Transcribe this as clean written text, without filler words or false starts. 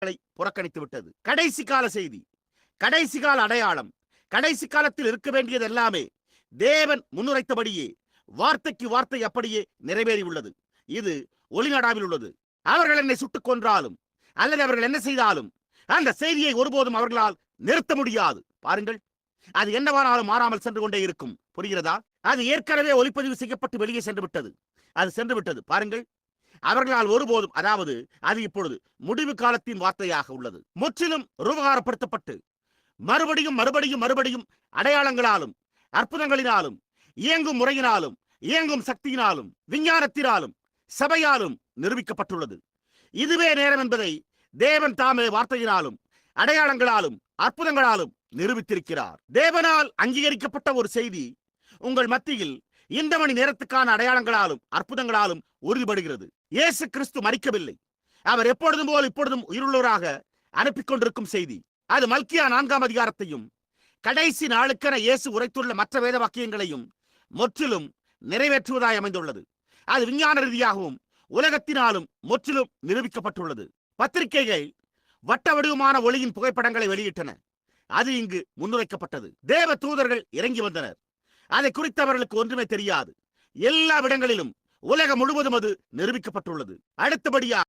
புறக்கணித்து விட்டது. கடைசி கால செய்தி, கடைசி கால அடையாளம், கடைசி காலத்தில் இருக்க வேண்டியது எல்லாமே தேவன் முன்னுரைத்தபடியே வார்த்தைக்கு வார்த்தை அப்படியே நிறைவேறியுள்ளது. இது ஒளிநாடாவில் உள்ளது. அவர்கள் என்னை சுட்டுக் கொன்றாலும் அல்லது அவர்கள் என்ன செய்தாலும் அந்த செய்தியை ஒருபோதும் அவர்களால் நிறுத்த முடியாது. பாருங்கள், அது என்னவானாலும் மாறாமல் சென்று கொண்டே இருக்கும். புரிகிறதா? அது ஏற்கனவே ஒளிப்பதிவு செய்யப்பட்டு வெளியே சென்று விட்டது. அது சென்று விட்டது. பாருங்கள், அவர்களால் ஒருபோதும், அதாவது அது இப்பொழுது முடிவு காலத்தின் வார்த்தையாக உள்ளது. முற்றிலும் ரூபகாரப்படுத்தப்பட்டு மறுபடியும் மறுபடியும் மறுபடியும் அடையாளங்களாலும் அற்புதங்களினாலும் இயங்கும் முறையினாலும் இயங்கும் சக்தியினாலும் விஞ்ஞானத்தினாலும் சபையாலும் நிரூபிக்கப்பட்டுள்ளது. இதுவே நேரம் என்பதை தேவன் தாமே வார்த்தையினாலும் அடையாளங்களாலும் அற்புதங்களாலும் நிரூபித்திருக்கிறார். தேவனால் அங்கீகரிக்கப்பட்ட ஒரு செய்தி உங்கள் மத்தியில் இந்த மணி நேரத்துக்கான அடையாளங்களாலும் அற்புதங்களாலும் உறுதிப்படுகிறது. இயேசு கிறிஸ்து மரிக்கவில்லை. அவர் எப்பொழுதும் போல் இப்பொழுதும் உயிருள்ளவராக அனுப்பிக் கொண்டிருக்கும் செய்தி. அது மல்கியா 4ஆம் அதிகாரத்தையும் கடைசி நாளுக்கென இயேசு உரைத்துள்ள மற்ற வேத வாக்கியங்களையும் முற்றிலும் நிறைவேற்றுவதாய் அமைந்துள்ளது. அது விஞ்ஞான ரீதியாகவும் உலகத்தினாலும் முற்றிலும் நிரூபிக்கப்பட்டுள்ளது. பத்திரிகைகள் வட்ட வடிவமான ஒளியின் புகைப்படங்களை வெளியிட்டன. அது இங்கு முன்னுரைக்கப்பட்டது. தேவ தூதர்கள் இறங்கி வந்தனர். அதை குறித்து அவர்களுக்கு ஒன்றுமே தெரியாது. எல்லா இடங்களிலும் உலகம் முழுவதும் அது நிரூபிக்கப்பட்டுள்ளது. அடுத்தபடியாக